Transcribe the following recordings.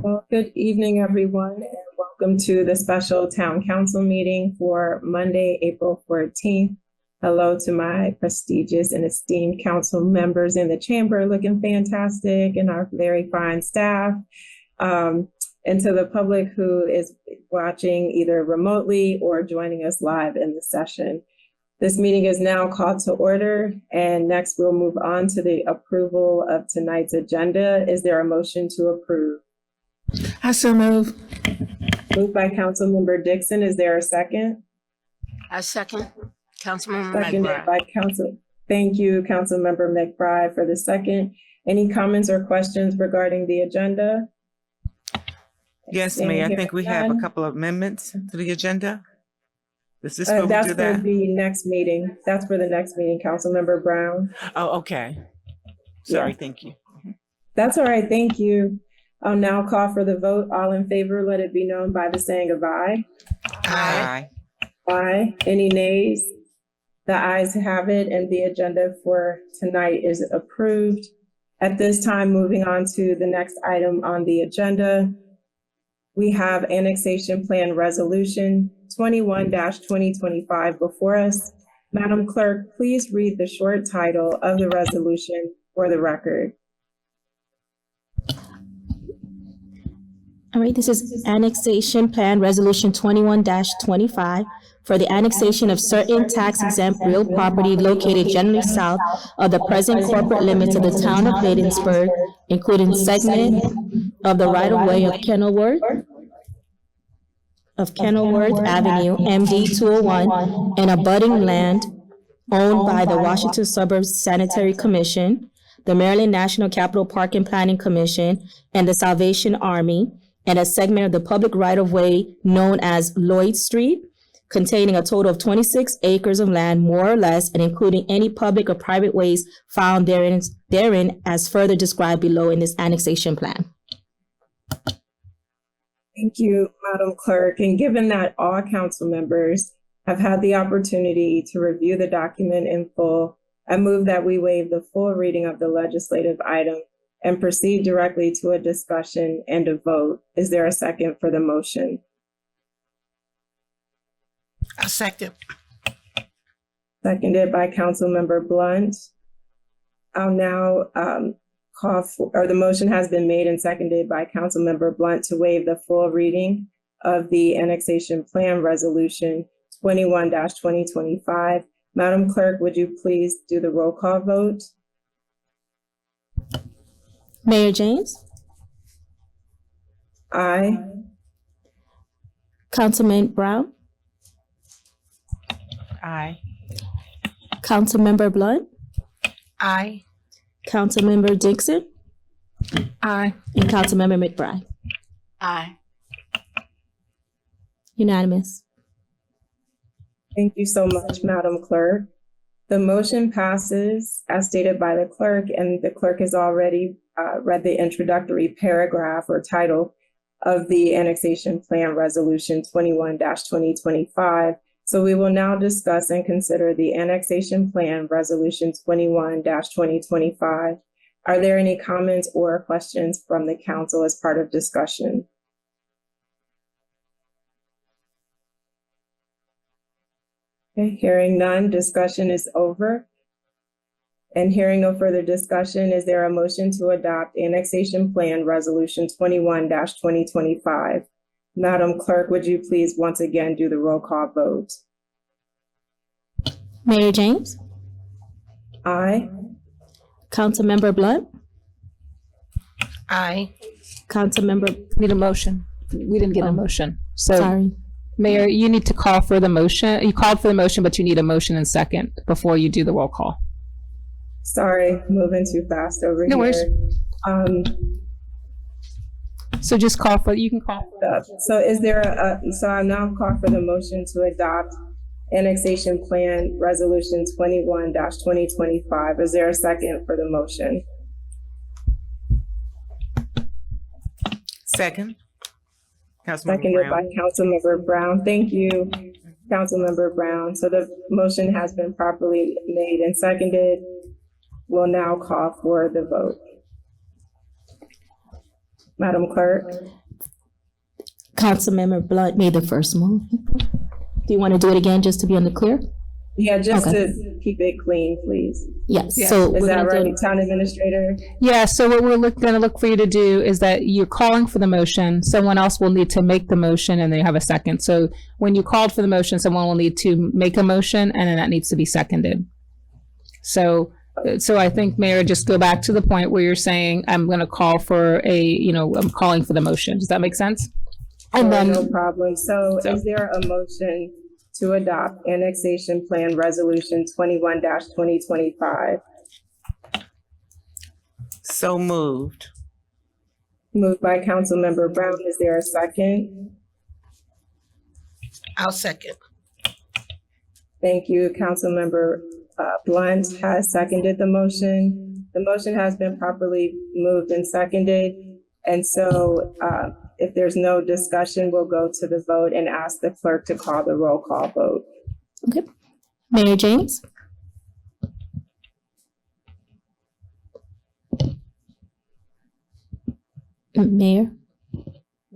Well, good evening, everyone, and welcome to the special town council meeting for Monday, April 14th. Hello to my prestigious and esteemed council members in the chamber, looking fantastic, and our very fine staff. And to the public who is watching either remotely or joining us live in the session. This meeting is now called to order, and next we'll move on to the approval of tonight's agenda. Is there a motion to approve? I so move. Moved by Councilmember Dixon. Is there a second? I second. Councilmember Seconded McBride. by Thank you, Councilmember McBride, for the second. Any comments or questions regarding the agenda? Yes, Mayor, I think we have a couple of amendments to the agenda. Is this where we That's do for that? the next meeting. That's for the next meeting, Councilmember Brown. Oh, okay. Sorry, Yeah. thank you. That's all right. Thank you. I'll now call for the vote. All in favor, let it be known by the saying of aye. Aye. Aye. Any nays? The ayes have it, and the agenda for tonight is approved. At this time, moving on to the next item on the agenda, we have Annexation Plan Resolution 21-2025 before us. Madam Clerk, please read the short title of the resolution for the record. All right, this is Annexation Plan Resolution 21-25 for the annexation of certain tax-exempt real property located generally south of the present corporate limits of the town of Bladensburg, including segment of the right-of-way of Kenilworth Avenue, MD 201, and abutting land owned by the Washington Suburbs Sanitary Commission, the Maryland National Capital Park and Planning Commission, and the Salvation Army, and a segment of the public right-of-way known as Lloyd Street, containing a total of 26 acres of land, more or less, and including any public or private ways found therein as further described below in this annexation plan. Thank you, Madam Clerk. And given that all council members have had the opportunity to review the document in full, I move that we waive the full reading of the legislative item and proceed directly to a discussion and a vote. Is there a second for the motion? I second. Seconded by Councilmember Blunt. I'll now call for, or the motion has been made and seconded by Councilmember Blunt to waive the full reading of the Annexation Plan Resolution 21-2025. Madam Clerk, would you please do the roll call vote? Mayor James? Aye. Councilman Brown? Aye. Councilmember Blunt? Aye. Councilmember Dixon? Aye. And Councilmember McBride? Aye. Unanimous. Thank you so much, Madam Clerk. The motion passes as stated by the clerk, and the clerk has already read the introductory paragraph or title of the Annexation Plan Resolution 21-2025. So we will now discuss and consider the Annexation Plan Resolution 21-2025. Are there any comments or questions from the council as part of discussion? Okay, hearing none, discussion is over. And hearing no further discussion, is there a motion to adopt Annexation Plan Resolution 21-2025? Madam Clerk, would you please once again do the roll call vote? Mayor James? Aye. Councilmember Blunt? Aye. Councilmember, Need a motion. We didn't get a motion. So, sorry. Mayor, you need to call for the motion. You called for the motion, but you need a motion and second before you do the roll call. Sorry, moving too fast over No here. worries. So just call for, you can call. So is there so I now call for the motion to adopt Annexation Plan Resolution 21-2025. Is there a second for the motion? Second. Seconded by Councilmember Brown. Thank you, Councilmember Brown. So the motion has been properly made and seconded. We'll now call for the vote. Madam Clerk? Councilmember Blunt made the first motion. Do you want to do it again just to be on the clear? Yeah, just Okay. to keep it clean, please. Yes, Yes. so Is we're that gonna right, Town Administrator? Yeah, so what we're gonna look for you to do is that you're calling for the motion. Someone else will need to make the motion and then you have a second. So when you called for the motion, someone will need to make a motion and then that needs to be seconded. So I think, Mayor, just go back to the point where you're saying, I'm gonna call for I'm calling for the motion. Does that make sense? And Sure, then, no problem. So is there a motion to adopt Annexation Plan Resolution 21-2025? So moved. Moved by Councilmember Brown. Is there a second? I'll second. Thank you. Councilmember Blunt has seconded the motion. The motion has been properly moved and seconded. And so if there's no discussion, we'll go to the vote and ask the clerk to call the roll call vote. okay. Mayor James? Mayor?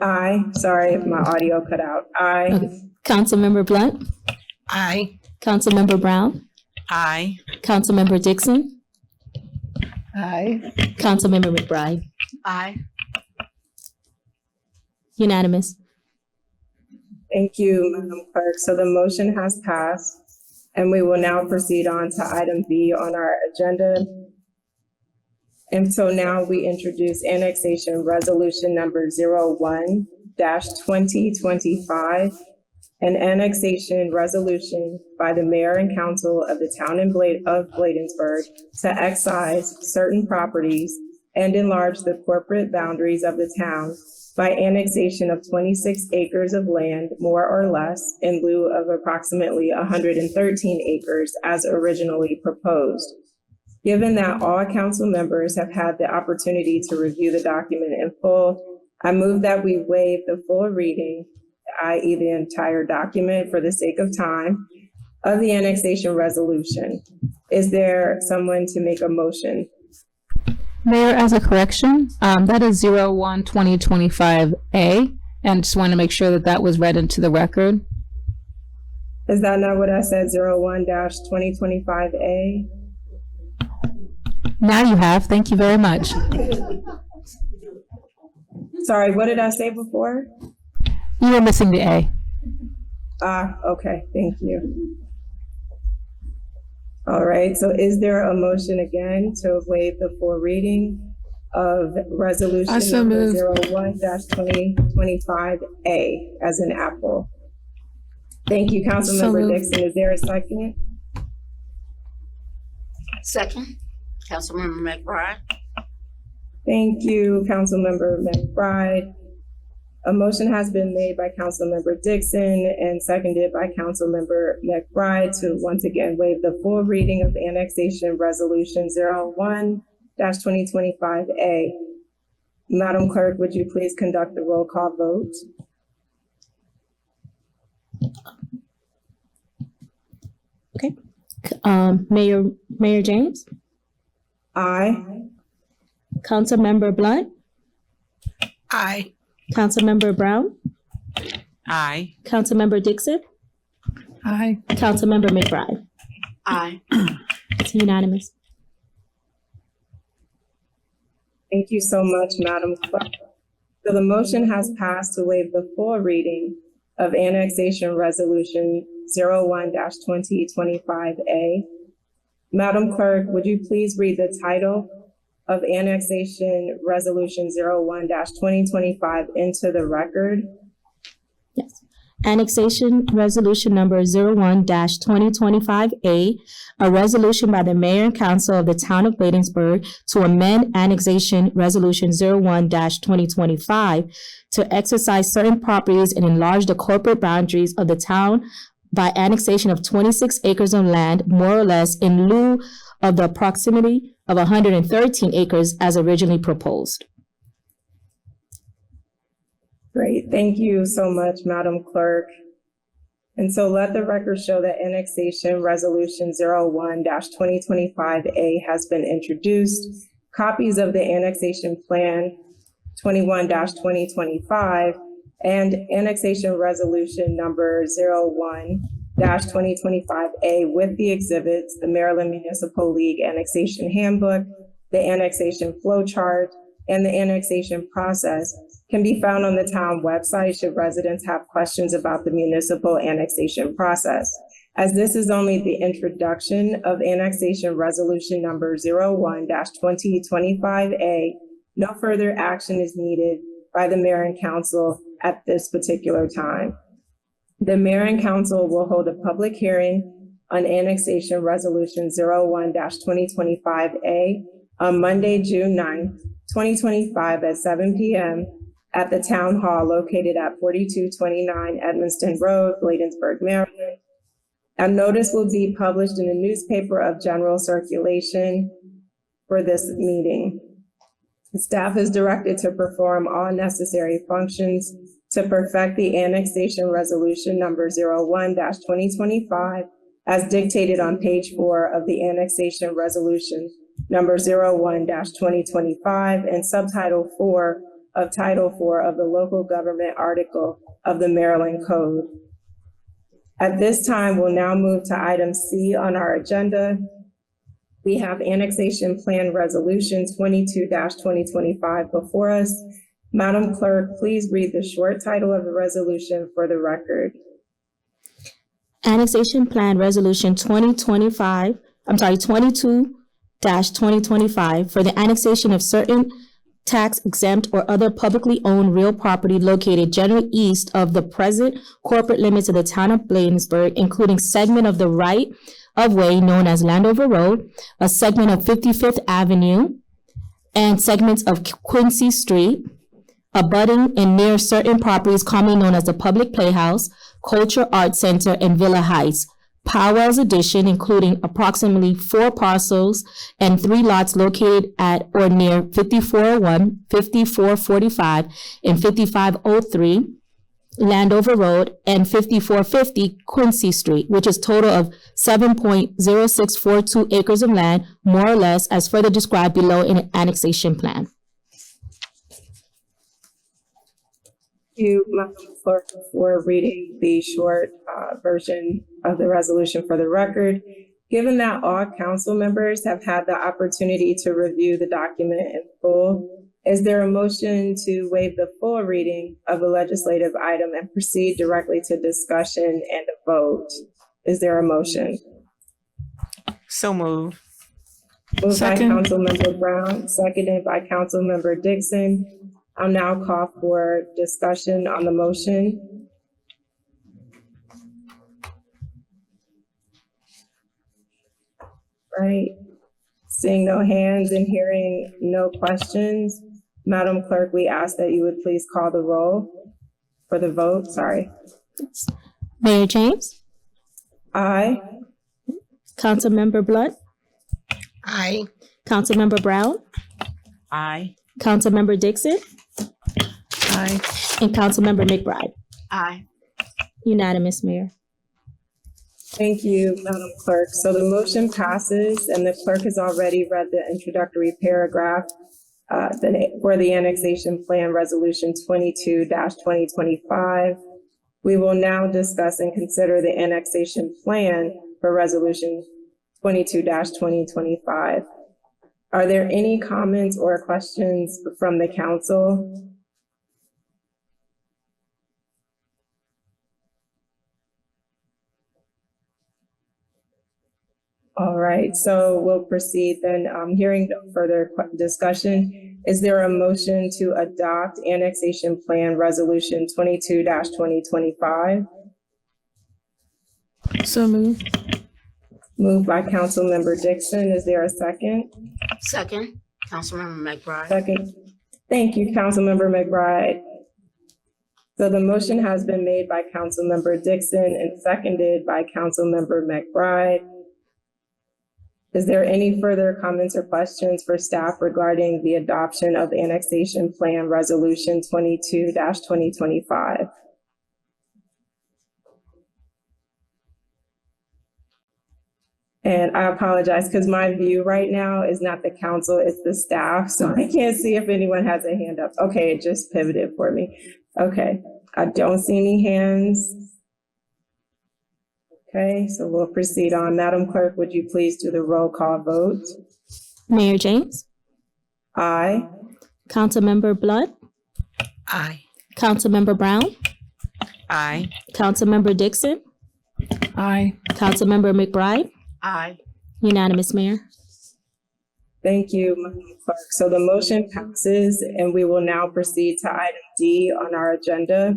Aye. Sorry if my audio cut out. Aye. Okay. Councilmember Blunt? Aye. Councilmember Brown? Aye. Councilmember Dixon? Aye. Councilmember McBride? Aye. Unanimous. Thank you, Madam Clerk. So the motion has passed, and we will now proceed on to item B on our agenda. And so now we introduce Annexation Resolution Number 01-2025, an annexation resolution by the Mayor and Council of the Town of Bladensburg to excise certain properties and enlarge the corporate boundaries of the town by annexation of 26 acres of land, more or less, in lieu of approximately 113 acres as originally proposed. Given that all council members have had the opportunity to review the document in full, I move that we waive the full reading, i.e. the entire document for the sake of time, of the annexation resolution. Is there someone to make a motion? Mayor, as a correction, that is 01-2025A, and just want to make sure that that was read into the record. Is that not what I said, 01-2025A? Now you have. Thank you very much. Sorry, what did I say before? You were missing the A. Okay, thank you. All right, so is there a motion again to waive the full reading of resolution number 01-2025A as an apple? Thank you, Councilmember Dixon. Is there a second? Second. Councilmember McBride. Thank you, Councilmember McBride. A motion has been made by Councilmember Dixon and seconded by Councilmember McBride to once again waive the full reading of Annexation Resolution 01-2025A. Madam Clerk, would you please conduct the roll call vote? Okay. Mayor James? Aye. Councilmember Blunt? Aye. Councilmember Brown? Aye. Councilmember Dixon? Aye. Councilmember McBride? Aye. It's unanimous. Thank you so much, Madam Clerk. So the motion has passed to waive the full reading of Annexation Resolution 01-2025A. Madam Clerk, would you please read the title of Annexation Resolution 01-2025 into the record? Yes. Annexation Resolution Number 01-2025A, a resolution by the Mayor and Council of the Town of Bladensburg to amend Annexation Resolution 01-2025 to exercise certain properties and enlarge the corporate boundaries of the town by annexation of 26 acres of land, more or less, in lieu of the proximity of 113 acres as originally proposed. Great, thank you so much, Madam Clerk. And so let the record show that Annexation Resolution 01-2025A has been introduced. Copies of the annexation plan 21-2025, and annexation resolution number 01-2025A with the exhibits, the Maryland Municipal League Annexation Handbook, the annexation flow chart, and the annexation process can be found on the town website should residents have questions about the municipal annexation process. As this is only the introduction of annexation resolution number 01-2025A, no further action is needed by the mayor and council at this particular time. The mayor and council will hold a public hearing on annexation resolution 01-2025A on Monday, June 9th, 2025 at 7 p.m. at the town hall located at 4229 Edmonston Road, Bladensburg, Maryland. A notice will be published in a newspaper of general circulation for this meeting. The staff is directed to perform all necessary functions to perfect the annexation resolution number 01-2025 as dictated on page 4 of the annexation resolution number 01-2025 and subtitle 4 of Title 4 of the Local Government Article of the Maryland Code. At this time, we'll now move to item C on our agenda. We have Annexation Plan Resolution 22-2025 before us. Madam Clerk, please read the short title of the resolution for the record. Annexation Plan Resolution 22-2025 for the annexation of certain tax exempt or other publicly owned real property located generally east of the present corporate limits of the town of Bladensburg, including segment of the right of way known as Landover Road, a segment of 55th Avenue, and segments of Quincy Street, abutting and near certain properties commonly known as the Public Playhouse, Culture Arts Center, and Villa Heights. Powell's Addition, including approximately 4 parcels and 3 lots located at or near 5401, 5445, and 5503 Landover Road, and 5450 Quincy Street, which is total of 7.0642 acres of land, more or less, as further described below in an annexation plan. Thank you, Madam Clerk, for reading the short version of the resolution for the record. Given that all council members have had the opportunity to review the document in full, is there a motion to waive the full reading of the legislative item and proceed directly to discussion and a vote? Is there a motion? So moved. Moved by Second. Councilmember Brown, seconded by Councilmember Dixon. I'll now call for discussion on the motion. Right. Seeing no hands and hearing no questions, Madam Clerk, we ask that you would please call the roll for the vote. Sorry. Mayor James, Aye. Councilmember Blunt, Aye. Councilmember Brown, Aye. Councilmember Dixon, Aye. and Councilmember McBride. Aye. Unanimous, Mayor. Thank you, Madam Clerk. So the motion passes and the clerk has already read the introductory paragraph for the annexation plan resolution 22-2025. We will now discuss and consider the annexation plan for resolution 22-2025. Are there any comments or questions from the council? All right, so we'll proceed then. Hearing no further discussion, is there a motion to adopt annexation plan resolution 22-2025? So moved. Moved by Councilmember Dixon. Is there a second? Second. Councilmember McBride. Second. Thank you, Councilmember McBride. So the motion has been made by Councilmember Dixon and seconded by Councilmember McBride. Is there any further comments or questions for staff regarding the adoption of annexation plan resolution 22-2025? And I apologize because my view right now is not the council, it's the staff. So I can't see if anyone has a hand up. Okay, it just pivoted for me. Okay, I don't see any hands. Okay, so we'll proceed on. Madam Clerk, would you please do the roll call vote? Mayor James, Aye. Councilmember Blunt, Aye. Councilmember Brown, Aye. Councilmember Dixon, Aye. Councilmember McBride, Aye. unanimous, Mayor. Thank you, Madam Clerk. So the motion passes, and we will now proceed to item D on our agenda.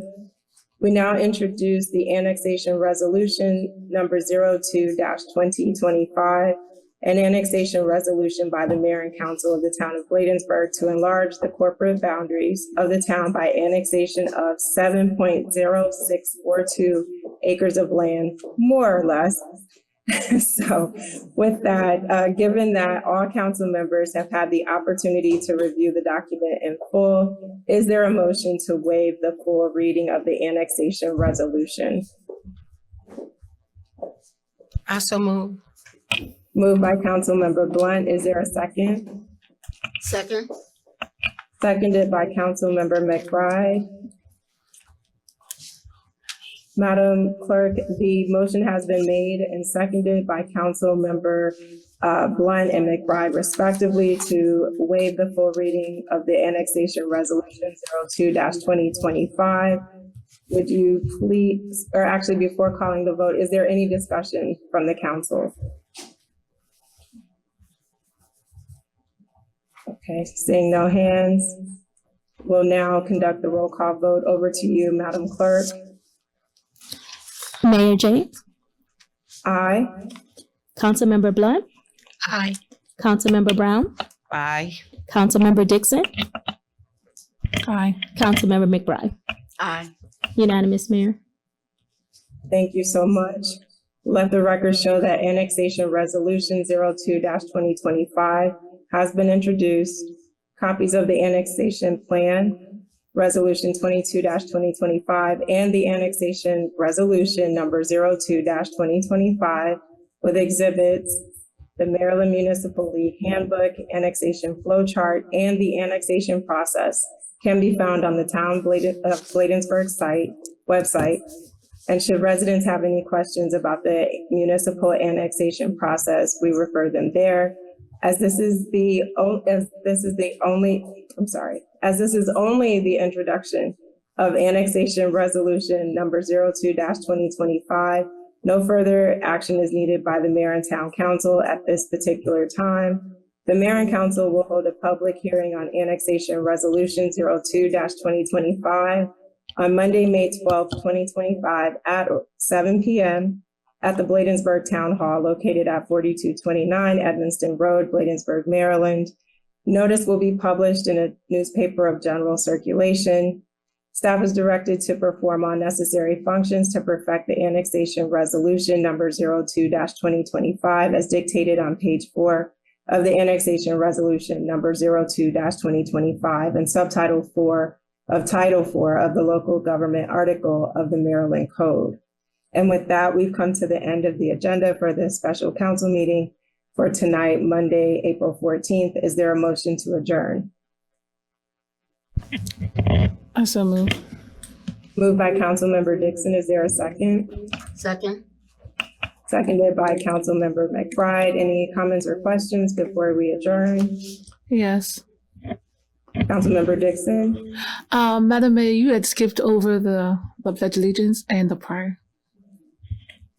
We now introduce the annexation resolution number 02-2025, an annexation resolution by the mayor and council of the town of Bladensburg to enlarge the corporate boundaries of the town by annexation of 7.0642 acres of land, more or less. So with that, given that all council members have had the opportunity to review the document in full, is there a motion to waive the full reading of the annexation resolution? I so move. Moved by Councilmember Blunt. Is there a second? Second. Seconded by Councilmember McBride. Madam Clerk, the motion has been made and seconded by Councilmember Blunt and McBride respectively to waive the full reading of the annexation resolution 02-2025. Would you please, or actually before calling the vote, is there any discussion from the council? Okay, seeing no hands, we'll now conduct the roll call vote. Over to you, Madam Clerk. Mayor James, Aye. Councilmember Blunt, Aye. Councilmember Brown, Aye. Councilmember Dixon, Aye. Councilmember McBride, Aye. unanimous, Mayor. Thank you so much. Let the record show that annexation resolution 02-2025 has been introduced. Copies of the annexation plan, resolution 22-2025, and the annexation resolution number 02-2025 with exhibits, the Maryland Municipal League Handbook, annexation flow chart, and the annexation process can be found on the town Bladensburg website. And should residents have any questions about the municipal annexation process, we refer them there. As this is only the introduction of annexation resolution number 02-2025, no further action is needed by the mayor and town council at this particular time. The mayor and council will hold a public hearing on annexation resolution 02-2025 on Monday, May 12, 2025 at 7 p.m. at the Bladensburg Town Hall located at 4229 Edmonston Road, Bladensburg, Maryland. Notice will be published in a newspaper of general circulation. Staff is directed to perform all necessary functions to perfect the annexation resolution number 02-2025 as dictated on page 4 of the annexation resolution number 02-2025 and subtitle 4 of title 4 of the local government article of the Maryland Code. And with that, we've come to the end of the agenda for this special council meeting for tonight, Monday, April 14th. Is there a motion to adjourn? I so move. Moved by Councilmember Dixon. Is there a second? Second. Seconded by Councilmember McBride. Any comments or questions before we adjourn? Yes. Councilmember Dixon. Madam Mayor, you had skipped over the Pledge of Allegiance and the prayer.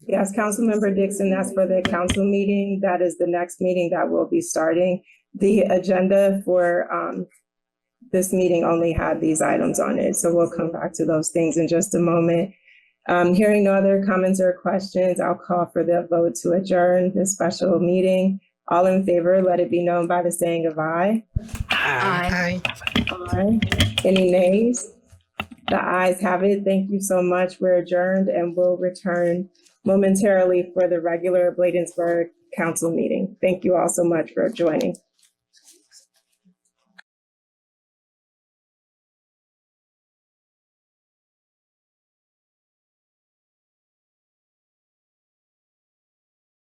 Yes, Councilmember Dixon, that's for the council meeting. That is the next meeting that will be starting. The agenda for this meeting only had these items on it, so we'll come back to those things in just a moment. Hearing no other comments or questions, I'll call for the vote to adjourn this special meeting. All in favor, let it be known by the saying of aye. Aye. Aye. Any nays? The ayes have it. Thank you so much. We're adjourned and we'll return momentarily for the regular Bladensburg council meeting. Thank you all so much for joining.